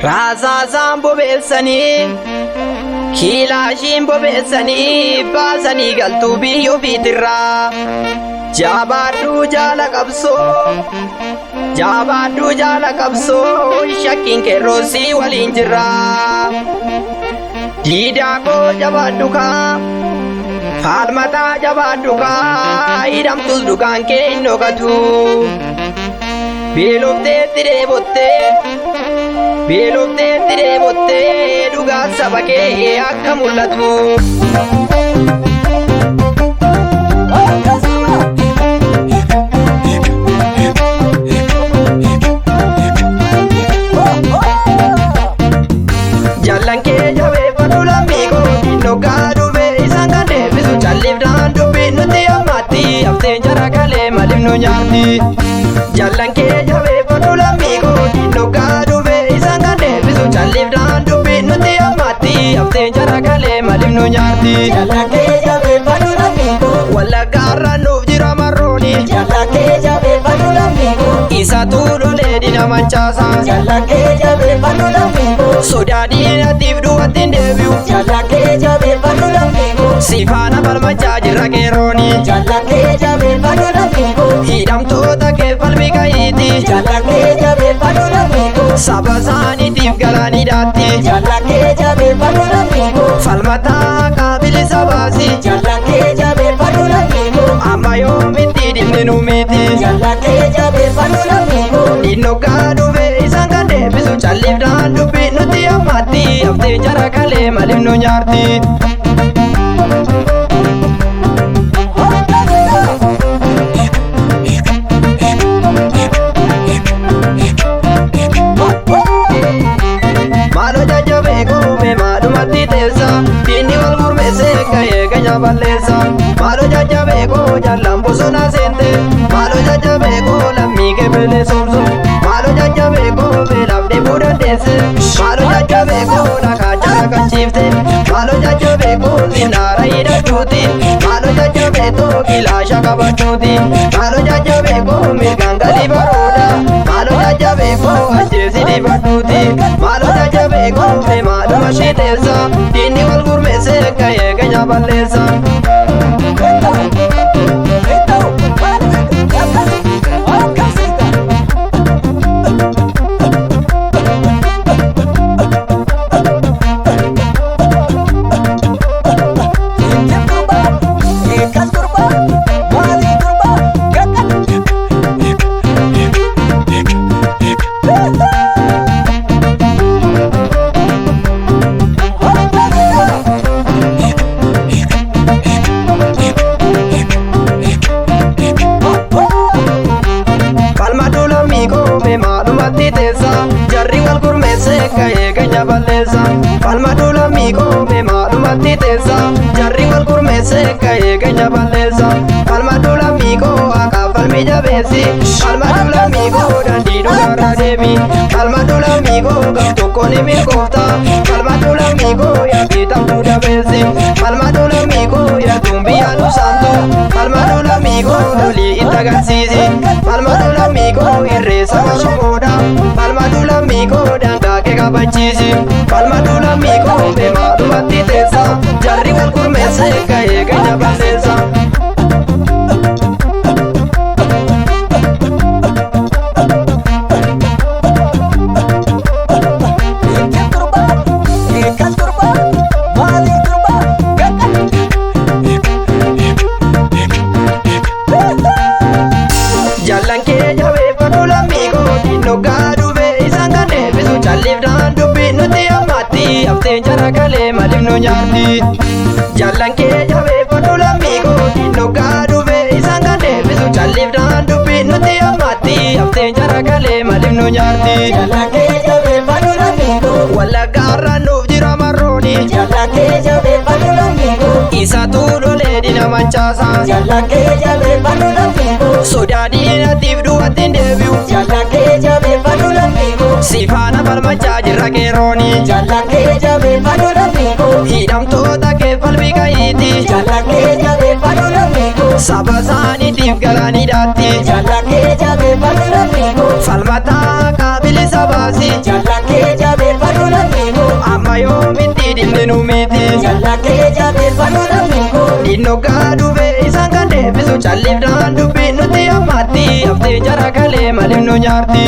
Raasasaan bobeessanii kiilaashiin bobeessanii baasanii galtuu biyyoo fiitirraa jabaadhuu jaala qabsoo shakkiin qeerroosii waliin jirra diidaa koo jabaadhu kaa faalmataa jabaadhu kaa hidhamtus dhugaan kee hin dhokatu beelofteetti deebottee dhugaan saba kee akka mul'atu. Jaallan kee jabeeffadhu lammii koo dhokkaa dhufee isaan kan deebisu calliifnaan dubbiin nuti ammaatti hafteen jara galee maaliif nu nyaatti. Jaallan kee jabeeffadhu lammii koo dhokkaa dhufee isaan kan deebisu calliifnaan dubbiin nuti ammaatti hafteen jara galee maaliif nu nyaatti. Jaallan kee jabeeffadhu lammii koo Wallaggaarraan nuuf jira marrooni. Jaallan kee jabeeffadhu lammii koo Isaatu lolee dina mancaasa. Jaallan kee jabeeffadhu lammii koo Sodaa diinatiif duwwaatti hin deebi'u. Jaallan kee jabeeffadhu lammii koo Sifaana falmachaa jirra qeerrooni. Jaallan kee jabeeffadhu lammii koo Hidhamtoota kee falmi ka'iiti. Jaallan kee jabeeffadhu lammii koo Saba isaaniitiif galaanii daatti. Jaallan kee jabeeffadhu lammii koo Falmataa qaabilisa baasi. Jaallan kee jabeeffadhu lammii koo Amma yoomitti dhimni nu miti. Jaallan kee jabeeffadhu lammii koo Dhokkaa dhufee isaan kan deebisu calliifnaan dubbiin nuti ammaatti hafteen jara galee maaliif nu nyaatti. Maaloo jajjabee goome maalumatti teessa diinni wal gurmeessee ka'ee keenya balleessa. Maaloo jajjabee goo jaallan bosona seente maaloo jajjabee goo lammii kebelee soomso. Maaloo jajjabee goo beelaaf deemuu dandeesse maaloo jajjabee goo dhagaa jala galchiifte maaloo jajjabee goo zinaara hidhachuuti maaloo jajjabee goo kilaasha qabachuuti maaloo jajjabee goo mirgaan galii baroodha maaloo jajjabee goo ajjeesi dibadhuuti maaloo jajjabee goo maaluma shiteessa diinni wal gurmeessee ka'ee keenya balleessa. Maalumatti teessa jarri wal gurmeessee ka'ee keenya balleessa. Falmaduu lammii koome maalumatti teessa jarri wal gurmeessee ka'ee keenya balleessa. Falmaduu lammii koo akka falmi jabeessi. Falmaduu lammii koo dandii dhugaarra deemi. Falmaduu lammii koo gam tokko ni milkoofta. Falmaduu lammii koo yaadii ta'uu dabeessi. Falmaduu lammii koo yaaduun biyya nu saamtu. Falmaduu lammii koo lolii itti agarsiisi. Falmaduu lammii koo irreessa mashoodha. Falmaduu lammii koo dangaa kee kabachiisi. Falmaduu lammii koo maalumatti teessa jarri wal gurmeessee ka'ee keenya balleessa. Jaallan kee jabeeffadhu lammii koo dhokkaa dhufee isaan kan deebisu calliifnaan dubbiin nuti ammaatti hafteen jara galee maaliif nu nyaatti. Jaallan kee jabeeffadhu lammii koo dhokkaa dhufee isaan kan deebisu calliifnaan dubbiin nuti ammaatti hafteen jara galee maaliif nu nyaatti. Jaallan kee jabeeffadhu lammii koo Wallaggaarraan nuuf jira marrooni. Jaallan kee jabeeffadhu lammii koo Isaatu lolee dina mancaasa. Jaallan kee jabeeffadhu lammii koo Sodaa diinatiif duwwaatti hin deebi'u. Jaallan kee jabeeffadhu lammii koo Sifaana falmachaa jirra qeerrooni. Jaallan kee jabeeffadhu lammii koo Hidhamtoota kee falmi ka'iiti. Jaallan kee jabeeffadhu lammii koo Saba isaaniitiif galaanii daatti Jallakkee jabeeffadhu lammii koo. falmataa qaabilisa baasi Jallakkee jabeeffadhu lammii koo. amma yoomitti dhimminuu miti Jallakkee jabeeffadhu lammii koo. dhinnoggaa dhufee isaan kan deebisu calliifdaan dubbiin nuti ammaatti haftee jara kalee malimnu nyaarti.